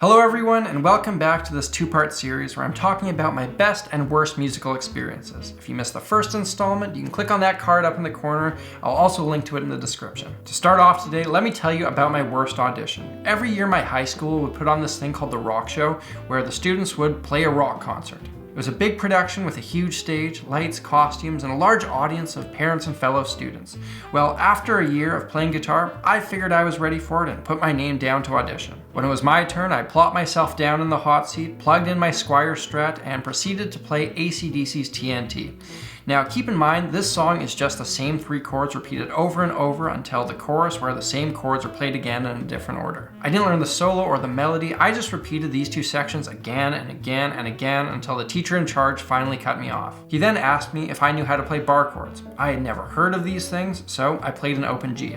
Hello everyone, and welcome back to this two-part series where I'm talking about my best and worst musical experiences. If you missed the first installment, you can click on that card up in the corner. I'll also link to it in the description. To start off today, let me tell you about my worst audition. Every year my high school would put on this thing called the rock show, where the students would play a rock concert. It was a big production with a huge stage, lights, costumes, and a large audience of parents and fellow students. Well, after a year of playing guitar, I figured I was ready for it and put my name down to audition. When it was my turn, I plopped myself down in the hot seat, plugged in my Squire Strat, and proceeded to play AC/DC's TNT. Now keep in mind, this song is just the same three chords repeated over and over until the chorus, where the same chords are played again in a different order. I didn't learn the solo or the melody, I just repeated these two sections again and again and again until the teacher in charge finally cut me off. He then asked me if I knew how to play bar chords. I had never heard of these things, so I played an open G.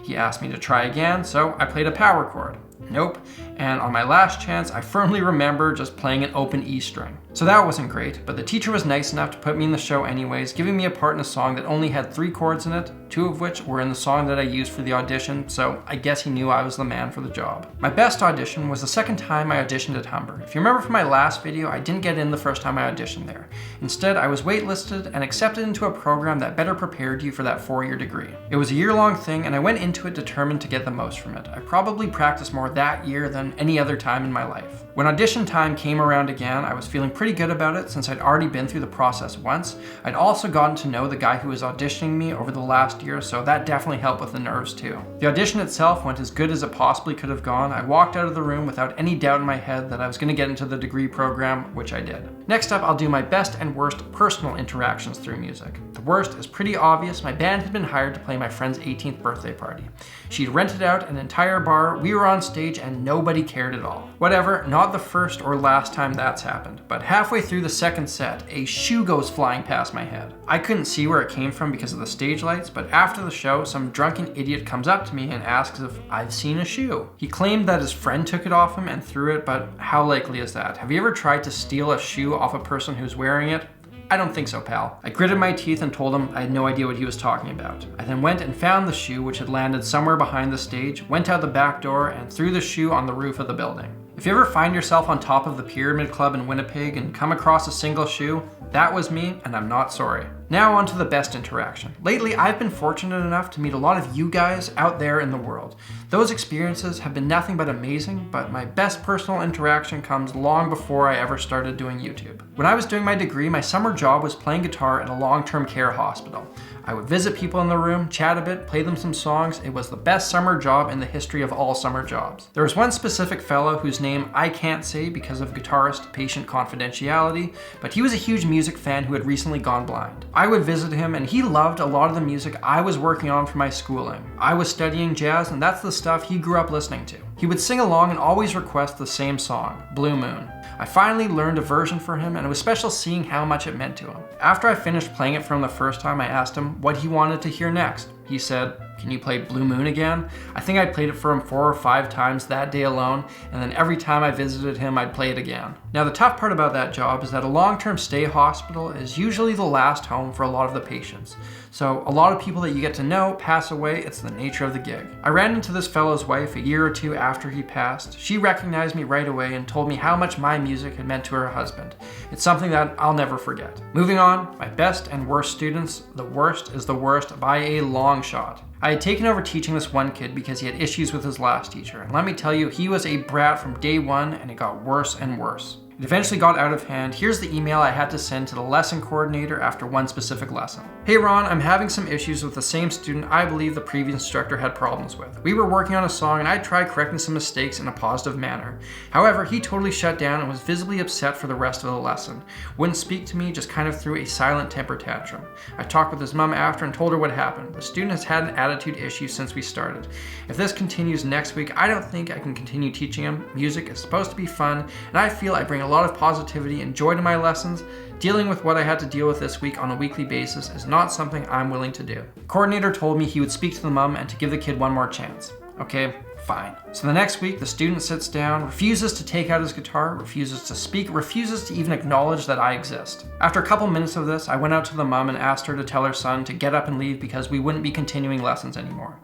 He asked me to try again, so I played a power chord. Nope. And on my last chance, I firmly remember just playing an open E string. So that wasn't great, but the teacher was nice enough to put me in the show anyways, giving me a part in a song that only had 3 chords in it, 2 of which were in the song that I used for the audition, so I guess he knew I was the man for the job. My best audition was the second time I auditioned at Humber. If you remember from my last video, I didn't get in the first time I auditioned there. Instead, I was waitlisted and accepted into a program that better prepared you for that 4-year degree. It was a year-long thing, and I went into it determined to get the most from it. I probably practiced more that year than any other time in my life. When audition time came around again, I was feeling pretty good about it since I'd already been through the process once. I'd also gotten to know the guy who was auditioning me over the last year, so that definitely helped with the nerves too. The audition itself went as good as it possibly could have gone. I walked out of the room without any doubt in my head that I was going to get into the degree program, which I did. Next up, I'll do my best and worst personal interactions through music. The worst is pretty obvious. My band had been hired to play my friend's 18th birthday party. She'd rented out an entire bar, we were on stage, and nobody cared at all. Whatever, not the first or last time that's happened, but halfway through the second set, a shoe goes flying past my head. I couldn't see where it came from because of the stage lights, but after the show, some drunken idiot comes up to me and asks if I've seen a shoe. He claimed that his friend took it off him and threw it, but how likely is that? Have you ever tried to steal a shoe off a person who's wearing it? I don't think so, pal. I gritted my teeth and told him I had no idea what he was talking about. I then went and found the shoe, which had landed somewhere behind the stage, went out the back door, and threw the shoe on the roof of the building. If you ever find yourself on top of the Pyramid Club in Winnipeg and come across a single shoe, that was me, and I'm not sorry. Now on to the best interaction. Lately, I've been fortunate enough to meet a lot of you guys out there in the world. Those experiences have been nothing but amazing, but my best personal interaction comes long before I ever started doing YouTube. When I was doing my degree, my summer job was playing guitar at a long-term care hospital. I would visit people in the room, chat a bit, play them some songs. It was the best summer job in the history of all summer jobs. There was one specific fellow whose name I can't say because of guitarist patient confidentiality, but he was a huge music fan who had recently gone blind. I would visit him and he loved a lot of the music I was working on for my schooling. I was studying jazz and that's the stuff he grew up listening to. He would sing along and always request the same song, Blue Moon. I finally learned a version for him and it was special seeing how much it meant to him. After I finished playing it from the first time, I asked him what he wanted to hear next. He said, "Can you play Blue Moon again?" I think I played it for him 4 or 5 times that day alone, and then every time I visited him, I'd play it again. Now the tough part about that job is that a long-term stay hospital is usually the last home for a lot of the patients. So a lot of people that you get to know pass away. It's the nature of the gig. I ran into this fellow's wife a year or 2 after he passed. She recognized me right away and told me how much my music had meant to her husband. It's something that I'll never forget. Moving on, my best and worst students. The worst is the worst by a long shot. I had taken over teaching this one kid because he had issues with his last teacher, and let me tell you, he was a brat from day one and it got worse and worse. It eventually got out of hand. Here's the email I had to send to the lesson coordinator after one specific lesson. "Hey Ron, I'm having some issues with the same student I believe the previous instructor had problems with. We were working on a song and I tried correcting some mistakes in a positive manner. However, he totally shut down and was visibly upset for the rest of the lesson. Wouldn't speak to me, just kind of threw a silent temper tantrum. I talked with his mom after and told her what happened. The student has had an attitude issue since we started. If this continues next week, I don't think I can continue teaching him. Music is supposed to be fun, and I feel I bring a lot of positivity and joy to my lessons. Dealing with what I had to deal with this week on a weekly basis is not something I'm willing to do." The coordinator told me he would speak to the mom and to give the kid one more chance. Okay, fine. So the next week, the student sits down, refuses to take out his guitar, refuses to speak, refuses to even acknowledge that I exist. After a couple minutes of this, I went out to the mom and asked her to tell her son to get up and leave because we wouldn't be continuing lessons anymore.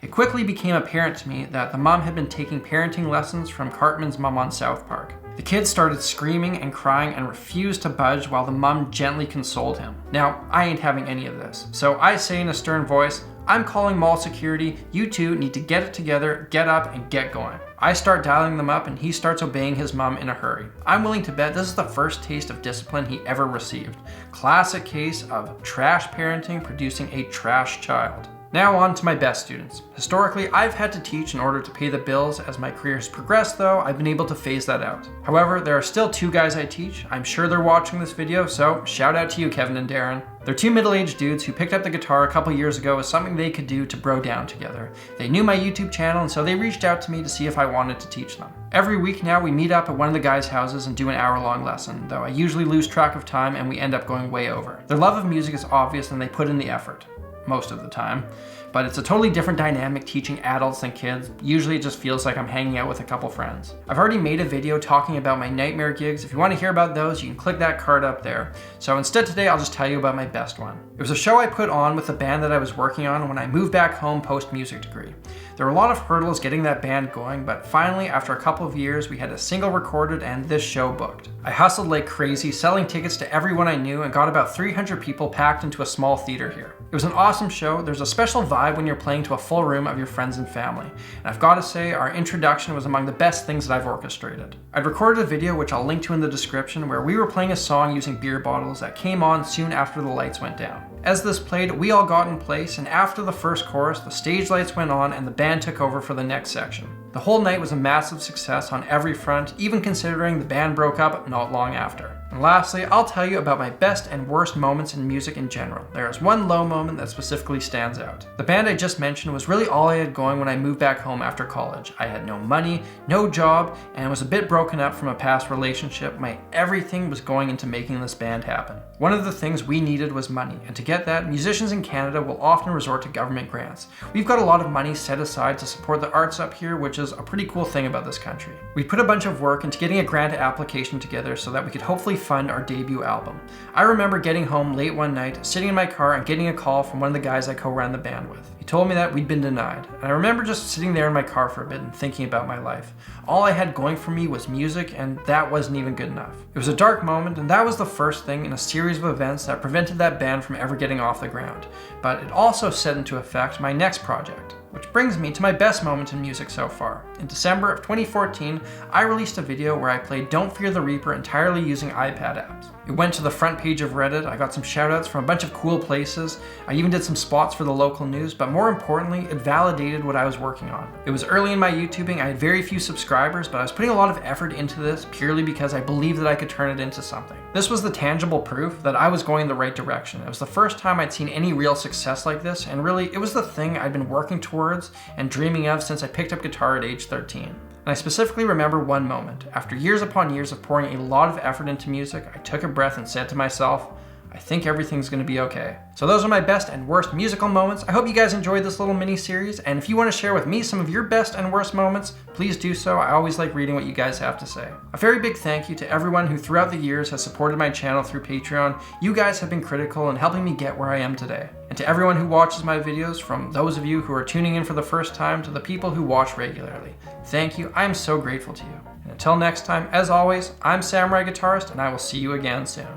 It quickly became apparent to me that the mom had been taking parenting lessons from Cartman's mom on South Park. The kid started screaming and crying and refused to budge while the mom gently consoled him. Now, I ain't having any of this, so I say in a stern voice, "I'm calling mall security, you two need to get it together, get up, and get going." I start dialing them up and he starts obeying his mom in a hurry. I'm willing to bet this is the first taste of discipline he ever received. Classic case of trash parenting producing a trash child. Now on to my best students. Historically, I've had to teach in order to pay the bills. As my career has progressed though, I've been able to phase that out. However, there are still two guys I teach. I'm sure they're watching this video, so shout out to you, Kevin and Darren. They're two middle-aged dudes who picked up the guitar a couple years ago as something they could do to bro down together. They knew my YouTube channel and so they reached out to me to see if I wanted to teach them. Every week now we meet up at one of the guys' houses and do an hour-long lesson, though I usually lose track of time and we end up going way over. Their love of music is obvious and they put in the effort. Most of the time. But it's a totally different dynamic teaching adults than kids. Usually it just feels like I'm hanging out with a couple friends. I've already made a video talking about my nightmare gigs. If you want to hear about those, you can click that card up there. So instead today, I'll just tell you about my best one. It was a show I put on with the band that I was working on when I moved back home post-music degree. There were a lot of hurdles getting that band going, but finally, after a couple of years, we had a single recorded and this show booked. I hustled like crazy, selling tickets to everyone I knew and got about 300 people packed into a small theater here. It was an awesome show. There's a special vibe when you're playing to a full room of your friends and family. And I've got to say, our introduction was among the best things that I've orchestrated. I'd recorded a video, which I'll link to in the description, where we were playing a song using beer bottles that came on soon after the lights went down. As this played, we all got in place, and after the first chorus, the stage lights went on and the band took over for the next section. The whole night was a massive success on every front, even considering the band broke up not long after. And lastly, I'll tell you about my best and worst moments in music in general. There is one low moment that specifically stands out. The band I just mentioned was really all I had going when I moved back home after college. I had no money, no job, and was a bit broken up from a past relationship. My everything was going into making this band happen. One of the things we needed was money, and to get that, musicians in Canada will often resort to government grants. We've got a lot of money set aside to support the arts up here, which is a pretty cool thing about this country. We put a bunch of work into getting a grant application together so that we could hopefully fund our debut album. I remember getting home late one night, sitting in my car and getting a call from one of the guys I co-ran the band with. He told me that we'd been denied, and I remember just sitting there in my car for a bit and thinking about my life. All I had going for me was music, and that wasn't even good enough. It was a dark moment, and that was the first thing in a series of events that prevented that band from ever getting off the ground. But it also set into effect my next project. Which brings me to my best moment in music so far. In December of 2014, I released a video where I played Don't Fear the Reaper entirely using iPad apps. It went to the front page of Reddit, I got some shoutouts from a bunch of cool places, I even did some spots for the local news, but more importantly, it validated what I was working on. It was early in my YouTubing, I had very few subscribers, but I was putting a lot of effort into this purely because I believed that I could turn it into something. This was the tangible proof that I was going in the right direction. It was the first time I'd seen any real success like this, and really, it was the thing I'd been working towards and dreaming of since I picked up guitar at age 13. And I specifically remember one moment. After years upon years of pouring a lot of effort into music, I took a breath and said to myself, I think everything's gonna be okay. So those are my best and worst musical moments. I hope you guys enjoyed this little mini series, and if you want to share with me some of your best and worst moments, please do so. I always like reading what you guys have to say. A very big thank you to everyone who throughout the years has supported my channel through Patreon. You guys have been critical in helping me get where I am today. And to everyone who watches my videos, from those of you who are tuning in for the first time to the people who watch regularly, thank you. I am so grateful to you. And until next time, as always, I'm Samurai Guitarist, and I will see you again soon.